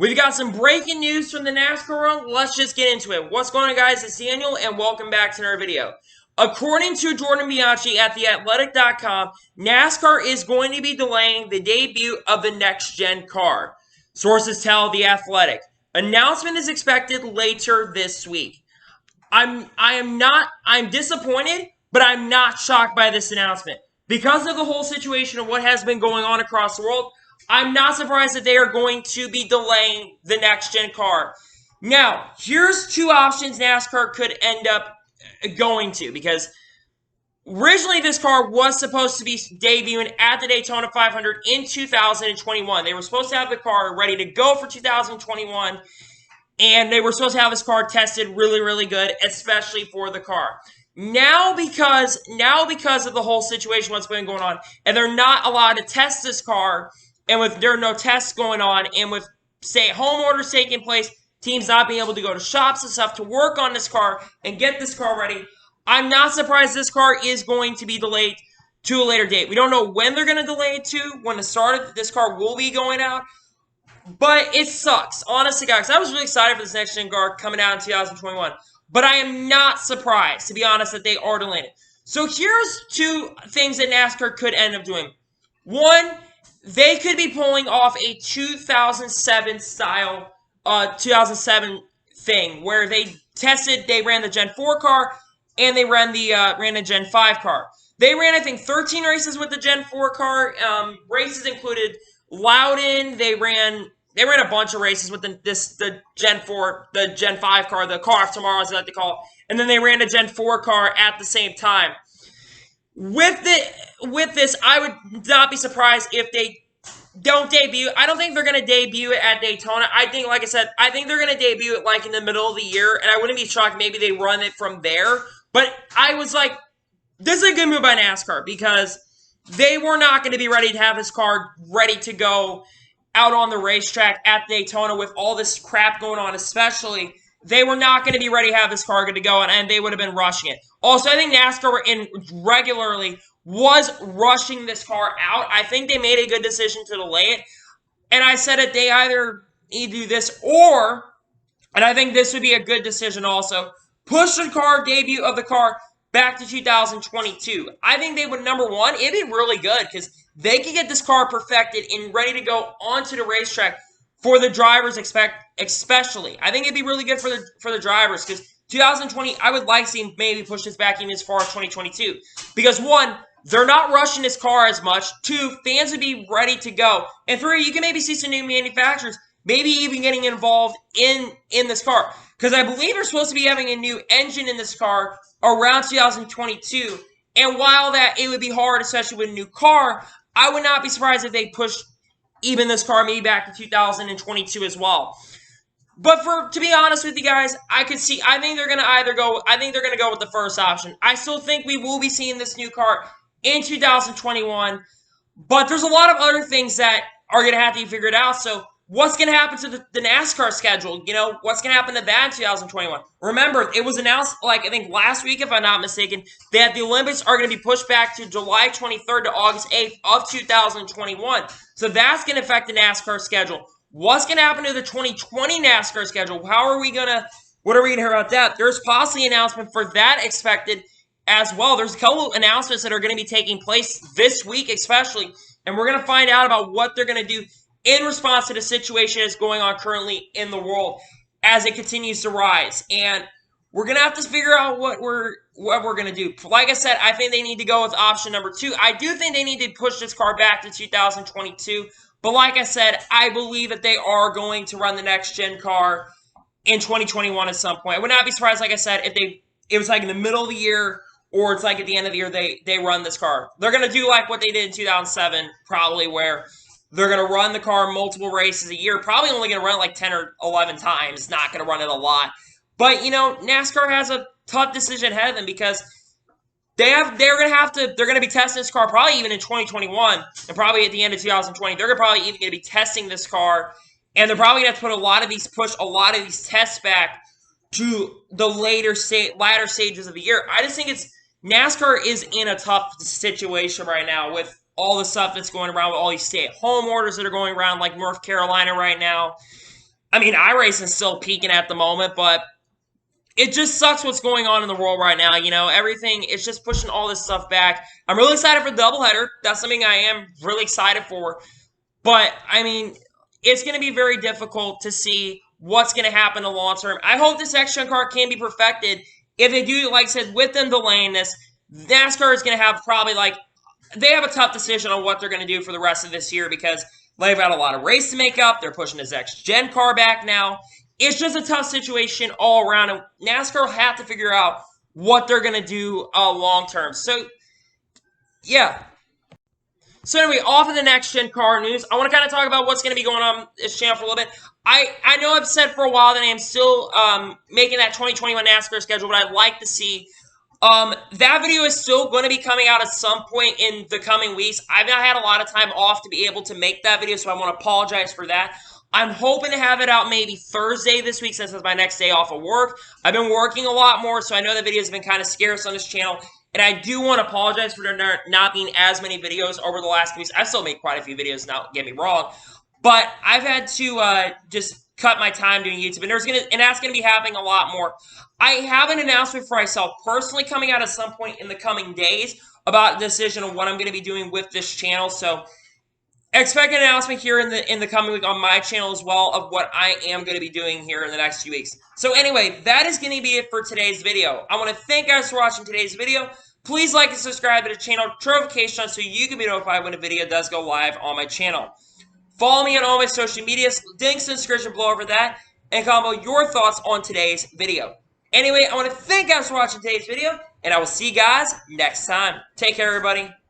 We've got some breaking news from the NASCAR world. Let's just get into it. What's going on, guys? It's Daniel, and welcome back to another video. According to Jordan Bianchi at theathletic.com, NASCAR is going to be delaying the debut of the NextGen car. Sources tell The Athletic. Announcement is expected later this week. I'm disappointed, but I'm not shocked by this announcement. Because of the whole situation of what has been going on across the world, I'm not surprised that they are going to be delaying the next-gen car. Now, here's two options NASCAR could end up going to, because originally this car was supposed to be debuting at the Daytona 500 in 2021. They were supposed to have the car ready to go for 2021, and they were supposed to have this car tested really, really good, especially for the car. Now because of the whole situation, what's been going on, and they're not allowed to test this car, and with there are no tests going on, and with stay-at-home orders taking place, teams not being able to go to shops and stuff to work on this car and get this car ready, I'm not surprised this car is going to be delayed to a later date. We don't know when they're going to delay it to, when the start of this car will be going out, but it sucks. Honestly, guys, I was really excited for this next-gen car coming out in 2021, but I am not surprised, to be honest, that they are delaying it. So here's two things that NASCAR could end up doing. One, they could be pulling off a 2007 style, 2007 thing where they ran the Gen 4 car and they ran the Gen 5 car. They ran, I think, 13 races with the Gen 4 car. Races included Loudon. They ran a bunch of races with the Gen 4, the Gen 5 car, the car of tomorrow, as they like to call it. And then they ran a Gen 4 car at the same time. With this, I would not be surprised if they don't debut. I don't think they're going to debut it at Daytona. I think, like I said, I think they're going to debut it like in the middle of the year, and I wouldn't be shocked maybe they run it from there. But I was like, this is a good move by NASCAR because they were not going to be ready to have this car ready to go out on the racetrack at Daytona with all this crap going on, especially. They were not going to be ready to have this car good to go, and they would have been rushing it. Also, I think NASCAR regularly was rushing this car out. I think they made a good decision to delay it. And I said that they either need to do this or, and I think this would be a good decision also, push the car debut of the car back to 2022. I think they would, number one, it'd be really good because they could get this car perfected and ready to go onto the racetrack for the drivers, especially. I think it'd be really good for the drivers because 2020, I would like to see maybe push this back even as far as 2022. Because one, they're not rushing this car as much. Two, fans would be ready to go. And three, you can maybe see some new manufacturers maybe even getting involved in this car. Because I believe they're supposed to be having a new engine in this car around 2022. And while that it would be hard, especially with a new car, I would not be surprised if they pushed even this car maybe back to 2022 as well. But to be honest with you guys, I think they're gonna go with the first option. I still think we will be seeing this new car in 2021, but there's a lot of other things that are gonna have to be figured out. So what's gonna happen to the NASCAR schedule? You know, what's gonna happen to that in 2021? Remember, it was announced, like, I think last week, if I'm not mistaken, that the Olympics are gonna be pushed back to July 23rd to August 8th of 2021. So that's gonna affect the NASCAR schedule. What's going to happen to the 2020 NASCAR schedule? What are we going to hear about that? There's possibly an announcement for that expected as well. There's a couple announcements that are going to be taking place this week especially, and we're going to find out about what they're going to do in response to the situation that's going on currently in the world as it continues to rise. And we're going to have to figure out what we're going to do. Like I said, I think they need to go with option number 2. I do think they need to push this car back to 2022. But like I said, I believe that they are going to run the next-gen car in 2021 at some point. I would not be surprised, like I said, if it was like in the middle of the year or it's like at the end of the year they run this car. They're going to do like what they did in 2007, probably, where they're going to run the car multiple races a year. Probably only going to run it like 10 or 11 times. Not going to run it a lot. But, you know, NASCAR has a tough decision ahead of them because they're going to be testing this car probably even in 2021 and probably at the end of 2020. They're probably even going to be testing this car, and they're probably going to have to push a lot of these tests back to the latter stages of the year. I just think NASCAR is in a tough situation right now with all the stuff that's going around with all these stay-at-home orders that are going around like North Carolina right now. I mean, iRacing's still peaking at the moment, but it just sucks what's going on in the world right now. You know, everything is just pushing all this stuff back. I'm really excited for the doubleheader. That's something I am really excited for. But, I mean, it's going to be very difficult to see what's going to happen in the long term. I hope this NextGen car can be perfected. If they do, like I said, with them delaying this, NASCAR is going to have probably they have a tough decision on what they're going to do for the rest of this year because they've got a lot of race to make up. They're pushing this NextGen car back now. It's just a tough situation all around, and NASCAR will have to figure out what they're going to do long term. So, yeah. So anyway, off of the next-gen car news, I want to kind of talk about what's going to be going on this channel for a little bit. I know I've said for a while that I am still making that 2021 NASCAR schedule, but I'd like to see that video is still going to be coming out at some point in the coming weeks. I've not had a lot of time off to be able to make that video, so I want to apologize for that. I'm hoping to have it out maybe Thursday this week since it's my next day off of work. I've been working a lot more, so I know the videos have been kind of scarce on this channel. And I do want to apologize for there not being as many videos over the last weeks. I've still made quite a few videos, not get me wrong. But I've had to just cut my time doing YouTube. And that's going to be happening a lot more. I have an announcement for myself personally coming out at some point in the coming days about the decision of what I'm going to be doing with this channel. So expect an announcement here in the coming week on my channel as well of what I am going to be doing here in the next few weeks. So anyway, that is going to be it for today's video. I want to thank you guys for watching today's video. Please like and subscribe to the channel, turn notifications on so you can be notified when a video does go live on my channel. Follow me on all my social medias, links in the description below over that, and comment your thoughts on today's video. Anyway, I want to thank you guys for watching today's video, and I will see you guys next time. Take care, everybody.